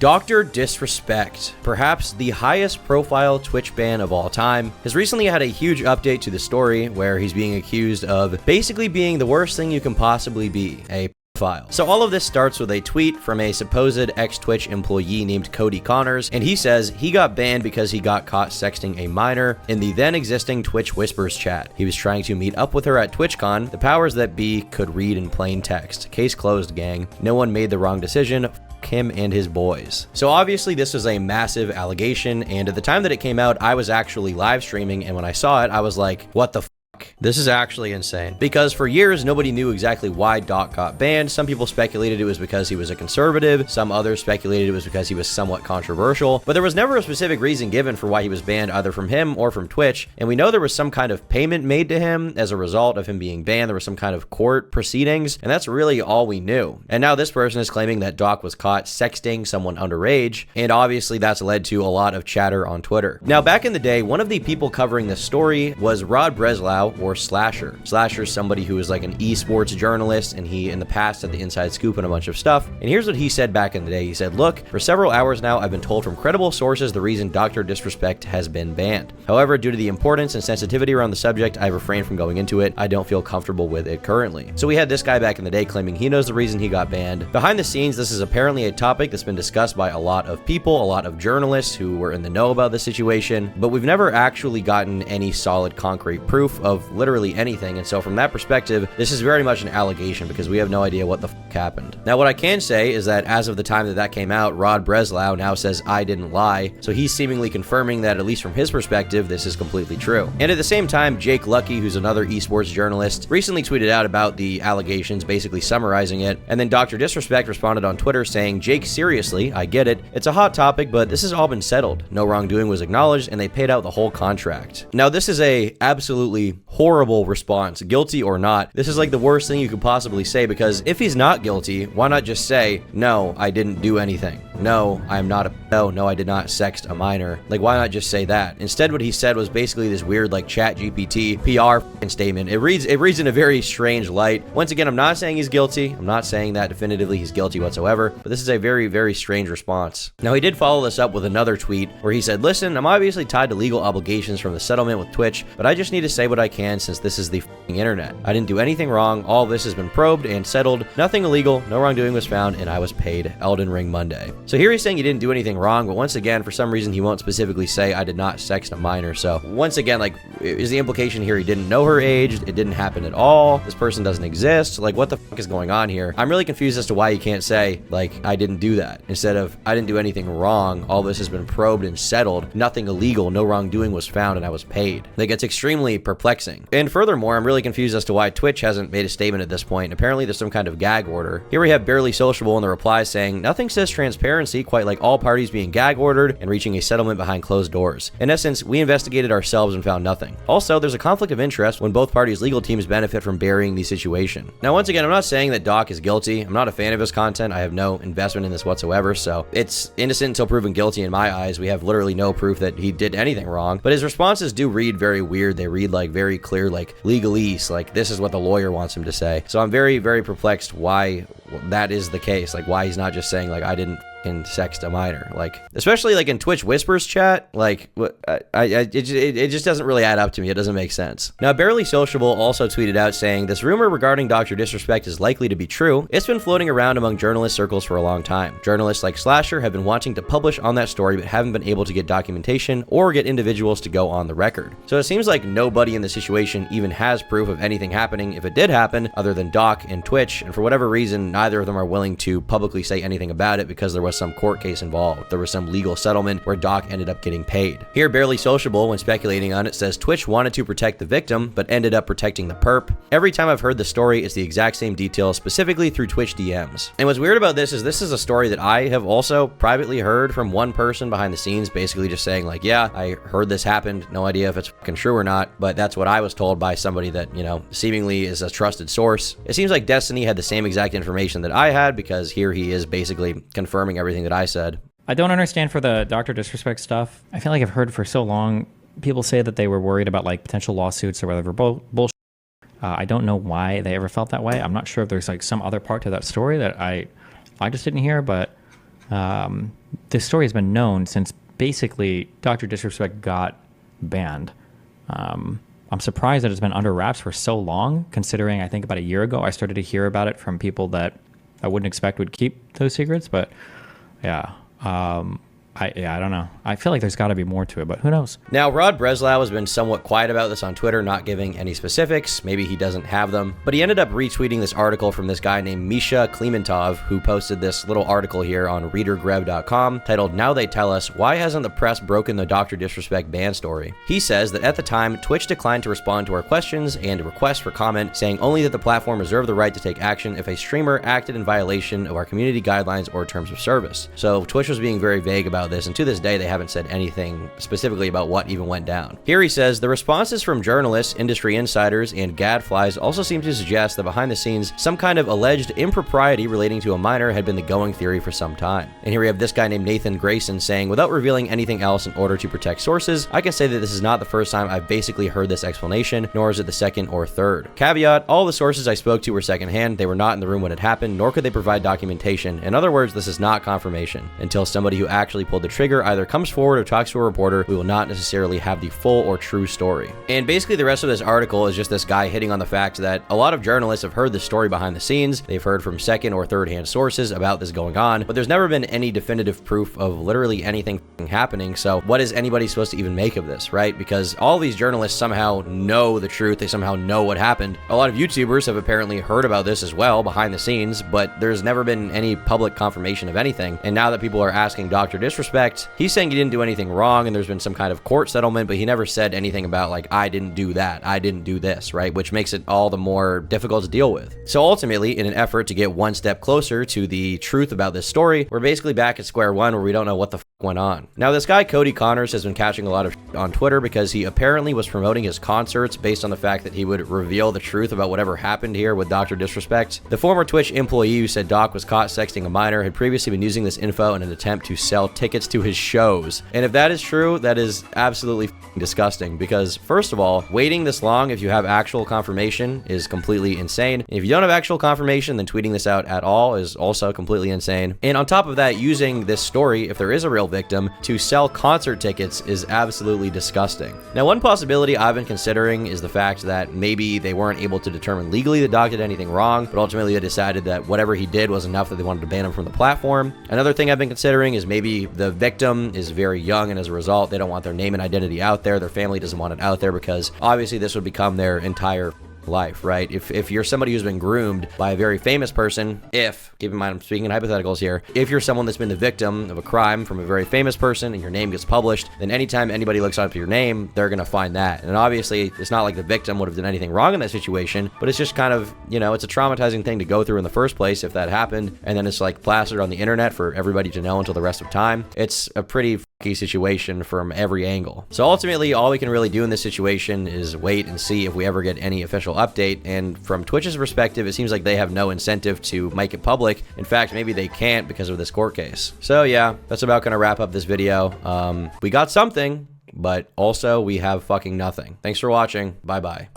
Dr. Disrespect, perhaps the highest profile Twitch ban of all time, has recently had a huge update to the story where he's being accused of basically being the worst thing you can possibly be, a pedophile. So all of this starts with a tweet from a supposed ex-Twitch employee named Cody Connors, and he says he got banned because he got caught sexting a minor in the then existing Twitch Whispers chat. He was trying to meet up with her at TwitchCon. The powers that be could read in plain text. Case closed, gang. No one made the wrong decision. Him and his boys. So obviously this was a massive allegation, and at the time that it came out, I was actually live streaming, and when I saw it, I was like, what the f***? This is actually insane. Because for years, nobody knew exactly why Doc got banned. Some people speculated it was because he was a conservative. Some others speculated it was because he was somewhat controversial. But there was never a specific reason given for why he was banned, either from him or from Twitch. And we know there was some kind of payment made to him as a result of him being banned. There was some kind of court proceedings, and that's really all we knew. And now this person is claiming that Doc was caught sexting someone underage, and obviously that's led to a lot of chatter on Twitter. Now, back in the day, one of the people covering this story was Rod Breslau, or Slasher. Slasher's somebody who is like an esports journalist, and he in the past had the inside scoop on a bunch of stuff. And here's what he said back in the day. He said, look, for several hours now, I've been told from credible sources the reason Dr. Disrespect has been banned. However, due to the importance and sensitivity around the subject, I refrained from going into it. I don't feel comfortable with it currently. So we had this guy back in the day claiming he knows the reason he got banned. Behind the scenes, this is apparently a topic that's been discussed by a lot of people, a lot of journalists who were in the know about the situation, but we've never actually gotten any solid concrete proof of literally anything. And so from that perspective, this is very much an allegation because we have no idea what the f happened. Now, what I can say is that as of the time that that came out, Rod Breslau now says I didn't lie. So he's seemingly confirming that, at least from his perspective, this is completely true. And at the same time, Jake Lucky, who's another esports journalist, recently tweeted out about the allegations, basically summarizing it. And then Dr. Disrespect responded on Twitter saying, Jake, seriously, I get it. It's a hot topic, but this has all been settled. No wrongdoing was acknowledged, and they paid out the whole contract. Now, this is a absolutely horrible response, guilty or not. This is like the worst thing you could possibly say, because if he's not guilty, why not just say, no, I didn't do anything. No, I'm not a no, I did not sext a minor. Like, why not just say that? Instead, what he said was basically this weird, like, chat GPT PR statement. It reads in a very strange light. Once again, I'm not saying he's guilty. I'm not saying that definitively he's guilty whatsoever, but this is a very, very strange response. Now, he did follow this up with another tweet where he said, listen, I'm obviously tied to legal obligations from the settlement with Twitch, but I just need to say what I can since this is the internet. I didn't do anything wrong. All this has been probed and settled. Nothing illegal. No wrongdoing was found, and I was paid. Elden Ring Monday. So here he's saying he didn't do anything wrong, but once again, for some reason, he won't specifically say I did not sext a minor. So once again, like, is the implication here he didn't know her age? It didn't happen at all? This person doesn't exist? Like, what the fuck is going on here? I'm really confused as to why he can't say, like, I didn't do that, instead of I didn't do anything wrong. All this has been probed and settled. Nothing illegal. No wrongdoing was found, and I was paid. Like, it's extremely perplexing. And furthermore, I'm really confused as to why Twitch hasn't made a statement at this point. Apparently, there's some kind of gag order. Here we have Barely Sociable in the reply saying, nothing says transparency quite like all parties being gag ordered and reaching a settlement behind closed doors. In essence, we investigated ourselves and found nothing. Also, there's a conflict of interest when both parties' legal teams benefit from burying the situation. Now, once again, I'm not saying that Doc is guilty. I'm not a fan of his content. I have no investment in this whatsoever, so it's innocent until proven guilty in my eyes. We have literally no proof that he did anything wrong, but his responses do read very weird. They read like very clear, like legalese, like this is what the lawyer wants him to say. So I'm very, very perplexed why that is the case. Like, why he's not just saying, like, I didn't in sext a minor, like, especially like in Twitch Whispers chat, like, it just doesn't really add up to me. It doesn't make sense. Now, Barely Sociable also tweeted out saying, this rumor regarding Dr. Disrespect is likely to be true. It's been floating around among journalist circles for a long time. Journalists like Slasher have been wanting to publish on that story, but haven't been able to get documentation or get individuals to go on the record. So it seems like nobody in the situation even has proof of anything happening, if it did happen, other than Doc and Twitch, and for whatever reason, neither of them are willing to publicly say anything about it because there was some court case involved. There was some legal settlement where Doc ended up getting paid. Here, Barely Sociable, when speculating on it, says Twitch wanted to protect the victim, but ended up protecting the perp. Every time I've heard the story, it's the exact same details, specifically through Twitch DMs. And what's weird about this is a story that I have also privately heard from one person behind the scenes, basically just saying, like, yeah, I heard this happened. No idea if it's fucking true or not, but that's what I was told by somebody that, you know, seemingly is a trusted source. It seems like Destiny had the same exact information that I had, because here he is basically confirming everything that I said. I don't understand for the Dr. Disrespect stuff. I feel like I've heard for so long people say that they were worried about like potential lawsuits or whatever bullshit. I don't know why they ever felt that way. I'm not sure if there's like some other part to that story that I just didn't hear, but This story has been known since basically Dr. Disrespect got banned. I'm surprised that it's been under wraps for so long, considering I think about a year ago I started to hear about it from people that I wouldn't expect would keep those secrets. But yeah, I don't know. I feel like there's got to be more to it, but who knows? Now, Rod Breslau has been somewhat quiet about this on Twitter, not giving any specifics. Maybe he doesn't have them. But he ended up retweeting this article from this guy named Misha Klementov, who posted this little article here on readergrev.com titled, "Now They Tell Us, Why Hasn't the Press Broken the Dr. Disrespect Ban Story?" He says that at the time, Twitch declined to respond to our questions and requests for comment, saying only that the platform reserved the right to take action if a streamer acted in violation of our community guidelines or terms of service. So Twitch was being very vague about this, and to this day, they haven't said anything specifically about what even went down. Here he says, the responses from journalists, industry insiders, and gadflies also seem to suggest that behind the scenes, some kind of alleged impropriety relating to a minor had been the going theory for some time. And here we have this guy named Nathan Grayson saying, without revealing anything else in order to protect sources, I can say that this is not the first time I've basically heard this explanation, nor is it the second or third. Caveat, all the sources I spoke to were secondhand, they were not in the room when it happened, nor could they provide documentation. In other words, this is not confirmation. Until somebody who actually pulled the trigger either comes forward or talks to a reporter, we will not necessarily have the full or true story. And basically the rest of this article is just this guy hitting on the fact that a lot of journalists have heard the story behind the scenes, they've heard from second or third hand sources about this going on, but there's never been any definitive proof of literally anything happening. So what is anybody supposed to even make of this, right? Because all these journalists somehow know the truth, they somehow know what happened. A lot of YouTubers have apparently heard about this as well behind the scenes, but there's never been any public confirmation of anything. And now that people are asking Dr. Disrespect, he's saying he didn't do anything wrong and there's been some kind of court settlement, but he never said anything about like, I didn't do that, I didn't do this, right? Which makes it all the more difficult to deal with. So ultimately, in an effort to get one step closer to the truth about this story, we're basically back at square one where we don't know what the went on. Now, this guy Cody Connors has been catching a lot of on Twitter because he apparently was promoting his concerts based on the fact that he would reveal the truth about whatever happened here with Dr. Disrespect. The former Twitch employee who said Doc was caught sexting a minor had previously been using this info in an attempt to sell tickets to his shows. And if that is true, that is absolutely disgusting because, first of all, waiting this long if you have actual confirmation is completely insane. If you don't have actual confirmation, then tweeting this out at all is also completely insane. And on top of that, using this story, if there is a real victim, to sell concert tickets is absolutely disgusting. Now, one possibility I've been considering is the fact that maybe they weren't able to determine legally that Doc did anything wrong, but ultimately they decided that whatever he did was enough that they wanted to ban him from the platform. Another thing I've been considering is maybe the victim is very young and as a result, they don't want their name and identity out there. Their family doesn't want it out there because obviously this would become their entire life, right? If you're somebody who's been groomed by a very famous person, keep in mind I'm speaking in hypotheticals here, if you're someone that's been the victim of a crime from a very famous person and your name gets published, then anytime anybody looks up your name, they're gonna find that. And obviously, it's not like the victim would have done anything wrong in that situation, but it's just kind of, it's a traumatizing thing to go through in the first place if that happened, and then it's like plastered on the internet for everybody to know until the rest of time. It's a pretty key situation from every angle. So ultimately, all we can really do in this situation is wait and see if we ever get any official update. And from Twitch's perspective, it seems like they have no incentive to make it public. In fact, maybe they can't because of this court case. So yeah, that's about gonna wrap up this video. We got something, but also we have fucking nothing. Thanks for watching. Bye-bye.